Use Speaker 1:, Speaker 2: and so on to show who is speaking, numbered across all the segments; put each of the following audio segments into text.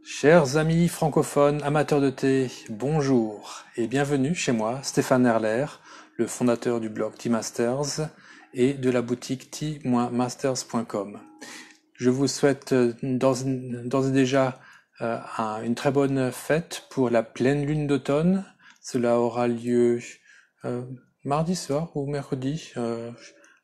Speaker 1: Chers amis francophones, amateurs de thé, bonjour et bienvenue chez moi, Stéphane Erler, le fondateur du blog Tea Masters et de la boutique tea-masters.com. Je vous souhaite d'ores et déjà une très bonne fête pour la pleine lune d'automne. Cela aura lieu mardi soir ou mercredi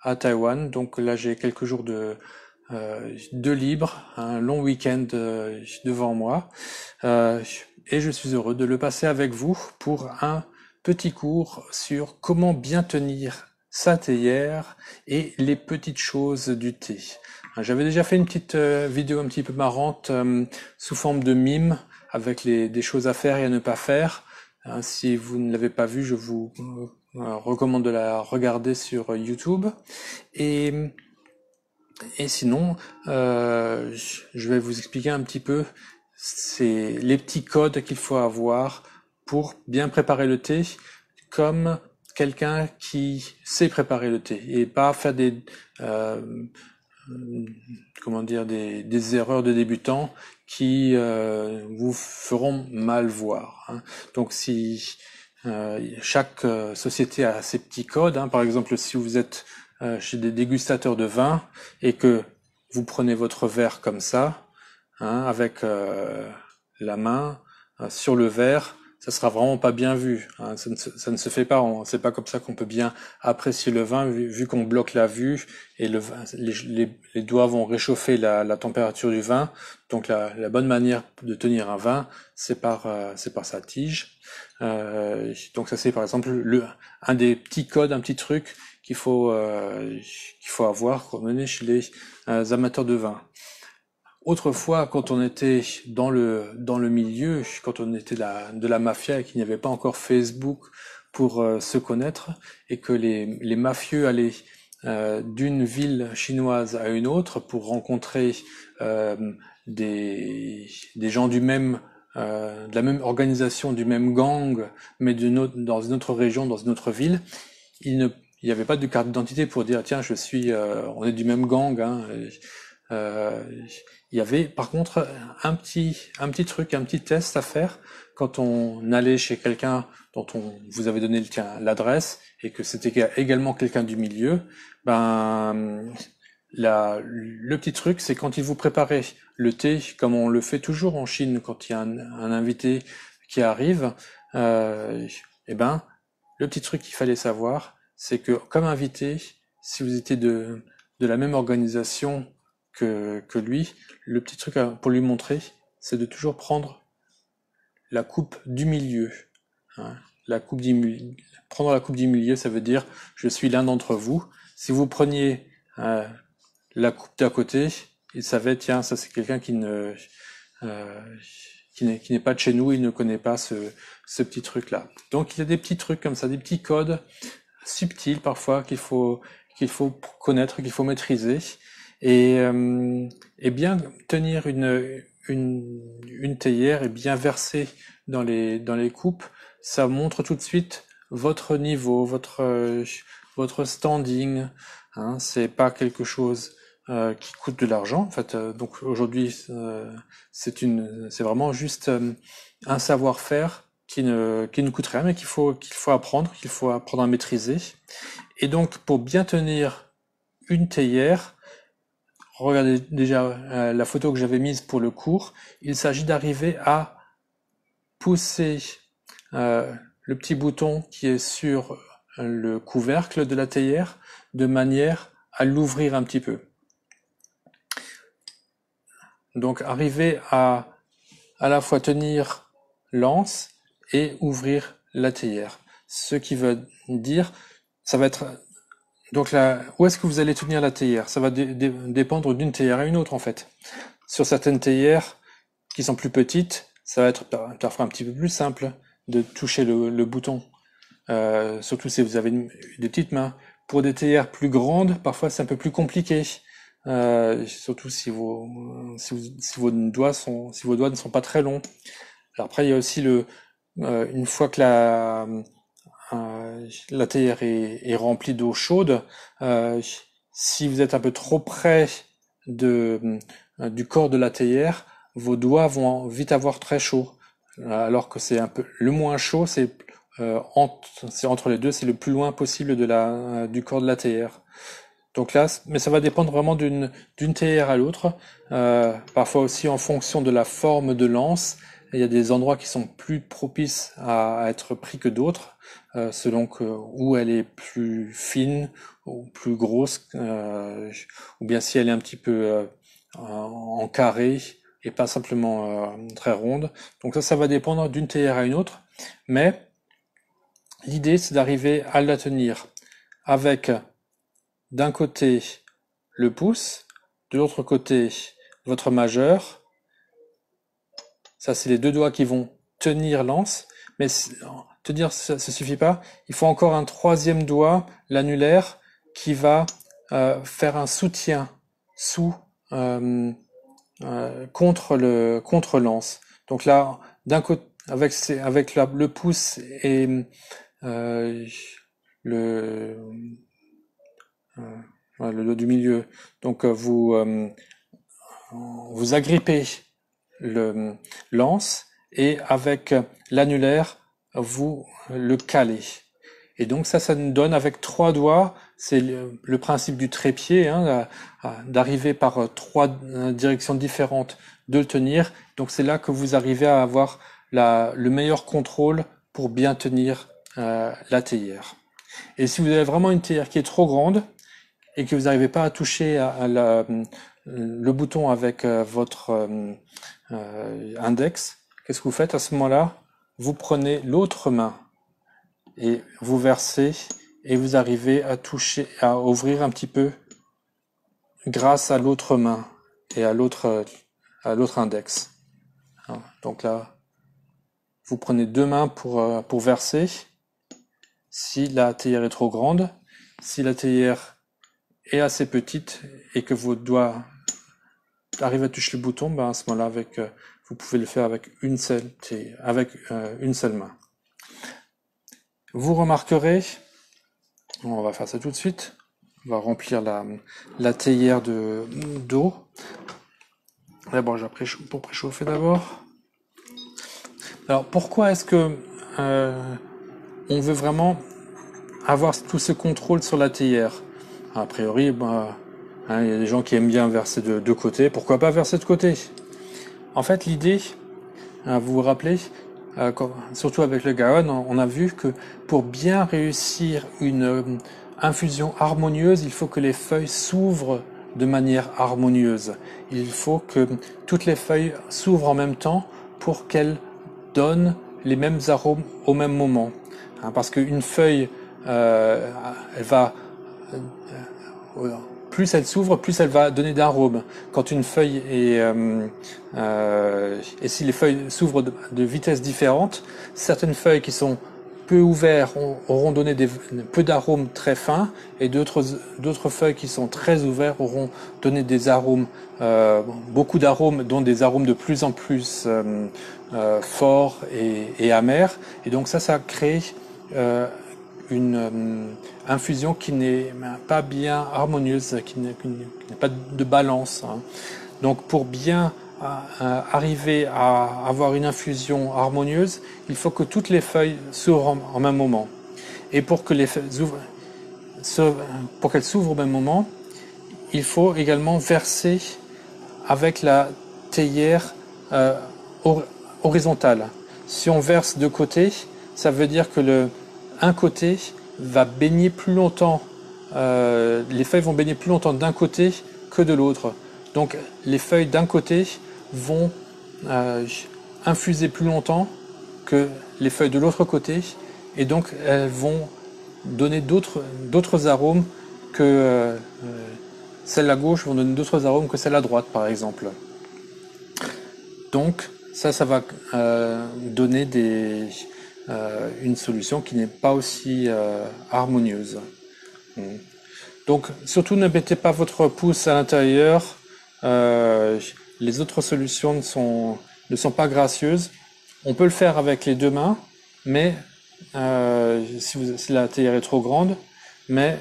Speaker 1: à Taïwan. Donc là, j'ai quelques jours de libre, un long week-end devant moi. Et je suis heureux de le passer avec vous pour un petit cours sur comment bien tenir sa théière et les petites choses du thé. J'avais déjà fait une petite vidéo un petit peu marrante sous forme de mime avec des choses à faire et à ne pas faire. Si vous ne l'avez pas vu, je vous recommande de la regarder sur YouTube. Et sinon, je vais vous expliquer un petit peu les petits codes qu'il faut avoir pour bien préparer le thé, comme quelqu'un qui sait préparer le thé et pas faire euh, des erreurs de débutants qui vous feront mal voir. Donc si chaque société a ses petits codes, par exemple si vous êtes chez des dégustateurs de vin et que vous prenez votre verre comme ça, avec la main sur le verre, ça sera vraiment pas bien vu. Ça ne se fait pas. C'est pas comme ça qu'on peut bien apprécier le vin, vu qu'on bloque la vue et les doigts vont réchauffer la température du vin. Donc la bonne manière de tenir un vin, c'est par sa tige. Donc ça c'est par exemple un des petits codes, un petit truc qu'il faut avoir quand on est chez les amateurs de vin. Autrefois, quand on était dans le milieu, quand on était de la mafia et qu'il n'y avait pas encore Facebook pour se connaître, et que les mafieux allaient d'une ville chinoise à une autre pour rencontrer euh, des gens de la même organisation, du même gang, mais dans une autre région, dans une autre ville, il n'y avait pas de carte d'identité pour dire tiens on est du même gang. Euh, il y avait par contre un petit truc, un petit test à faire quand on allait chez quelqu'un dont vous avait donné l'adresse et que c'était également quelqu'un du milieu. Le petit truc, c'est quand il vous préparait le thé, comme on le fait toujours en Chine quand il y a un invité qui arrive. Euh, et ben, le petit truc qu'il fallait savoir, c'est que comme invité, si vous étiez de la même organisation que lui, le petit truc pour lui montrer, c'est de toujours prendre la coupe du milieu. Hein. Prendre la coupe du milieu, ça veut dire je suis l'un d'entre vous. Si vous preniez la coupe d'à côté, il savait tiens ça c'est quelqu'un euh, qui n'est pas de chez nous, il ne connaît pas ce petit truc là. Donc il y a des petits trucs comme ça, des petits codes subtils parfois qu'il faut connaître, qu'il faut maîtriser et bien tenir une théière et bien verser dans les coupes, ça montre tout de suite votre niveau, votre standing. C'est pas quelque chose qui coûte de l'argent. En fait, donc aujourd'hui, c'est vraiment juste un savoir-faire qui ne coûte rien, mais qu'il faut apprendre à maîtriser. Et donc, pour bien tenir une théière, regardez déjà la photo que j'avais mise pour le cours. Il s'agit d'arriver à pousser le petit bouton qui est sur le couvercle de la théière de manière à l'ouvrir un petit peu. Donc arriver à la fois tenir l'anse et ouvrir la théière. Ce qui veut dire, ça va être donc là, où est-ce que vous allez tenir la théière? Ça va dépendre d'une théière à une autre en fait. Sur certaines théières qui sont plus petites, ça va être parfois un petit peu plus simple de toucher le bouton. Surtout si vous avez des petites mains. Pour des théières plus grandes, parfois c'est un peu plus compliqué. Surtout si vos doigts ne sont pas très longs. Alors après, il y a aussi une fois que la théière est remplie d'eau chaude, si vous êtes un peu trop près du corps de la théière, vos doigts vont vite avoir très chaud. Alors que c'est un peu le moins chaud, c'est entre les deux, c'est le plus loin possible du corps de la théière. Donc là, mais ça va dépendre vraiment d'une théière à l'autre. Parfois aussi en fonction de la forme de l'anse. Il y a des endroits qui sont plus propices à être pris que d'autres, selon où elle est plus fine ou plus grosse, ou bien si elle est un petit peu en carré et pas simplement très ronde. Donc ça va dépendre d'une théière à une autre. Mais l'idée, c'est d'arriver à la tenir avec d'un côté le pouce, de l'autre côté votre majeur. Ça, c'est les deux doigts qui vont tenir l'anse. Mais tenir, ça ne suffit pas. Il faut encore un troisième doigt, l'annulaire, qui va faire un soutien contre l'anse. Donc là, d'un côté, avec le pouce et le le dos du milieu. Donc vous agrippez l'anse et avec l'annulaire, vous le calez. Et donc ça nous donne avec trois doigts, c'est le principe du trépied, hein, d'arriver par trois directions différentes de le tenir. Donc c'est là que vous arrivez à avoir le meilleur contrôle pour bien tenir la théière. Et si vous avez vraiment une théière qui est trop grande et que vous n'arrivez pas à toucher le bouton avec votre index, qu'est-ce que vous faites à ce moment-là? Vous prenez l'autre main et vous versez et vous arrivez à ouvrir un petit peu grâce à l'autre main et à l'autre index. Donc là, vous prenez deux mains pour verser. Si la théière est trop grande, si la théière est assez petite et que vos doigts arrivent à toucher le bouton, ben à ce moment-là, vous pouvez le faire avec une seule main. Vous remarquerez, on va faire ça tout de suite, on va remplir la théière d'eau. D'abord, pour préchauffer d'abord. Alors, pourquoi est-ce que on veut vraiment avoir tout ce contrôle sur la théière? A priori, il y a des gens qui aiment bien verser de deux côtés. Pourquoi pas verser de côté? En fait, l'idée, vous vous rappelez, surtout avec le Gaon, on a vu que pour bien réussir une infusion harmonieuse, il faut que les feuilles s'ouvrent de manière harmonieuse. Il faut que toutes les feuilles s'ouvrent en même temps pour qu'elles donnent les mêmes arômes au même moment. Parce qu'une feuille, elle va plus elle s'ouvre, plus elle va donner d'arômes. Quand une feuille et si les feuilles s'ouvrent de vitesses différentes, certaines feuilles qui sont peu ouvertes auront donné peu d'arômes très fins, et d'autres feuilles qui sont très ouvertes auront donné des arômes, beaucoup d'arômes, dont des arômes de plus en plus forts et amers. Et donc ça crée une infusion qui n'est pas bien harmonieuse, qui n'est pas de balance. Donc pour bien arriver à avoir une infusion harmonieuse, il faut que toutes les feuilles s'ouvrent en même moment. Et pour que les feuilles pour qu'elles s'ouvrent au même moment, il faut également verser avec la théière horizontale. Si on verse de côté, ça veut dire que un côté va baigner plus longtemps, les feuilles vont baigner plus longtemps d'un côté que de l'autre. Donc les feuilles d'un côté vont infuser plus longtemps que les feuilles de l'autre côté, et donc elles vont donner d'autres arômes que celles à gauche vont donner d'autres arômes que celles à droite, par exemple. Donc ça va donner une solution qui n'est pas aussi harmonieuse. Donc surtout ne mettez pas votre pouce à l'intérieur. Les autres solutions ne sont pas gracieuses. On peut le faire avec les deux mains, mais si la théière est trop grande, mais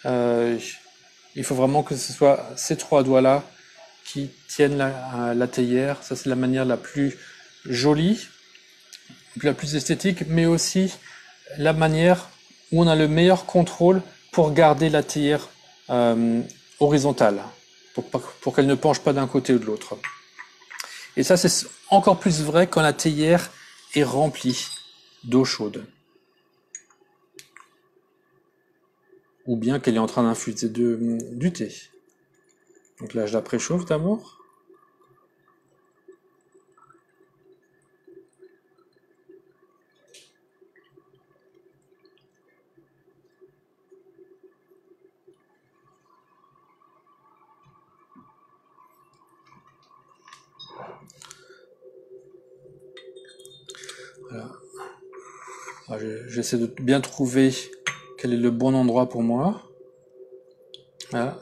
Speaker 1: il faut vraiment que ce soit ces trois doigts-là qui tiennent la théière. Ça, c'est la manière la plus jolie, la plus esthétique, mais aussi la manière où on a le meilleur contrôle pour garder la théière horizontale, pour qu'elle ne penche pas d'un côté ou de l'autre. Et ça, c'est encore plus vrai quand la théière est remplie d'eau chaude. Ou bien qu'elle est en train d'infuser du thé. Donc là, je la préchauffe d'abord. Voilà. J'essaie de bien trouver quel est le bon endroit pour moi. Voilà.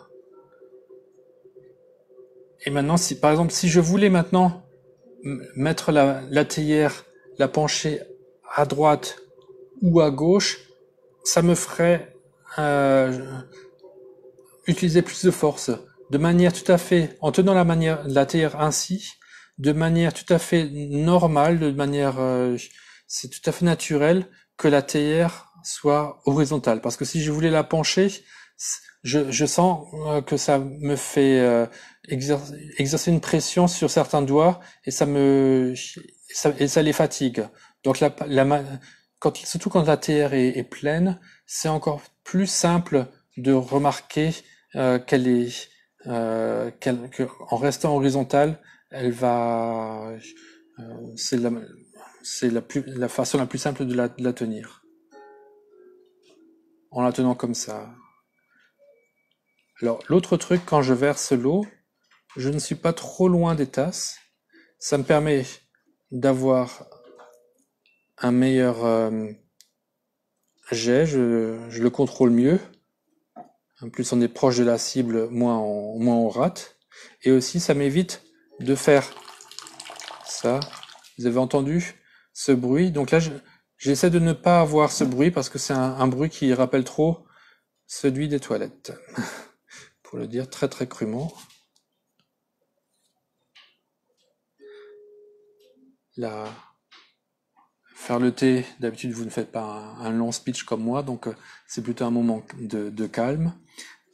Speaker 1: Et maintenant, si par exemple, si je voulais maintenant mettre la théière, la pencher à droite ou à gauche, ça me ferait utiliser plus de force, de manière tout à fait, en tenant la théière ainsi, de manière tout à fait normale, de manière, c'est tout à fait naturel que la théière soit horizontale. Parce que si je voulais la pencher, je sens que ça me fait exercer une pression sur certains doigts et ça les fatigue. Donc surtout quand la théière est pleine, c'est encore plus simple de remarquer en restant horizontale, elle va, c'est la façon la plus simple de la tenir. En la tenant comme ça. Alors, l'autre truc, quand je verse l'eau, je ne suis pas trop loin des tasses. Ça me permet d'avoir un meilleur jet, je le contrôle mieux. Plus on est proche de la cible, moins on rate. Et aussi, ça m'évite de faire ça. Vous avez entendu ce bruit? Donc là, j'essaie de ne pas avoir ce bruit parce que c'est un bruit qui rappelle trop celui des toilettes. Pour le dire très très crûment. Là, faire le thé, d'habitude vous ne faites pas un long speech comme moi, donc c'est plutôt un moment de calme.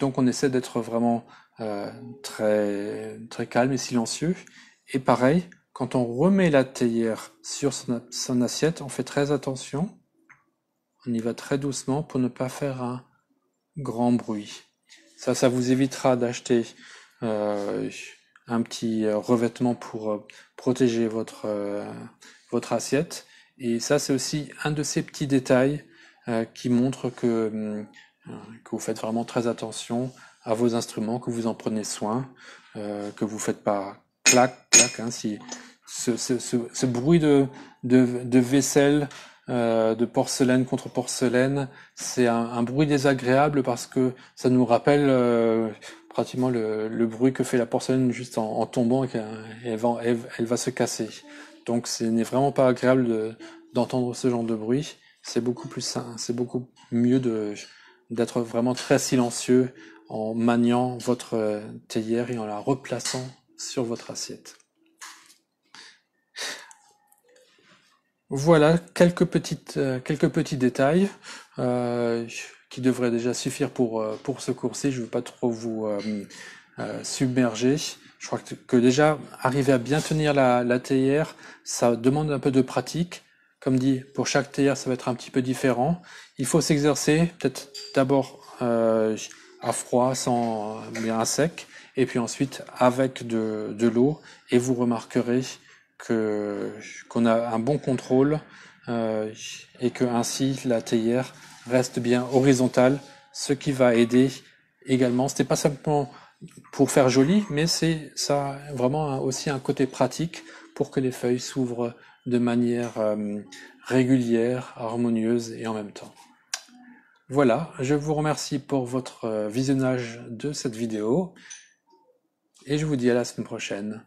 Speaker 1: Donc on essaie d'être vraiment très, très calme et silencieux. Et pareil, quand on remet la théière sur son assiette, on fait très attention. On y va très doucement pour ne pas faire un grand bruit. Ça vous évitera d'acheter un petit revêtement pour protéger votre assiette. Et ça, c'est aussi un de ces petits détails qui montrent que vous faites vraiment très attention à vos instruments, que vous en prenez soin, que vous faites pas clac, clac, hein, si ce bruit de vaisselle, de porcelaine contre porcelaine, c'est un bruit désagréable parce que ça nous rappelle pratiquement le bruit que fait la porcelaine juste en tombant et qu'elle va se casser. Donc ce n'est vraiment pas agréable d'entendre ce genre de bruit. C'est beaucoup plus sain, c'est beaucoup mieux d'être vraiment très silencieux en maniant votre théière et en la replaçant sur votre assiette. Voilà quelques petits détails qui devraient déjà suffire pour ce cours-ci. Je ne veux pas trop vous submerger. Je crois que déjà arriver à bien tenir la théière, ça demande un peu de pratique. Comme dit, pour chaque théière, ça va être un petit peu différent. Il faut s'exercer, peut-être d'abord à froid, bien à sec, et puis ensuite avec de l'eau, et vous remarquerez qu'on a un bon contrôle et que ainsi la théière reste bien horizontale, ce qui va aider également. C'était pas simplement pour faire joli, mais ça a vraiment aussi un côté pratique pour que les feuilles s'ouvrent de manière régulière, harmonieuse et en même temps. Voilà, je vous remercie pour votre visionnage de cette vidéo et je vous dis à la semaine prochaine.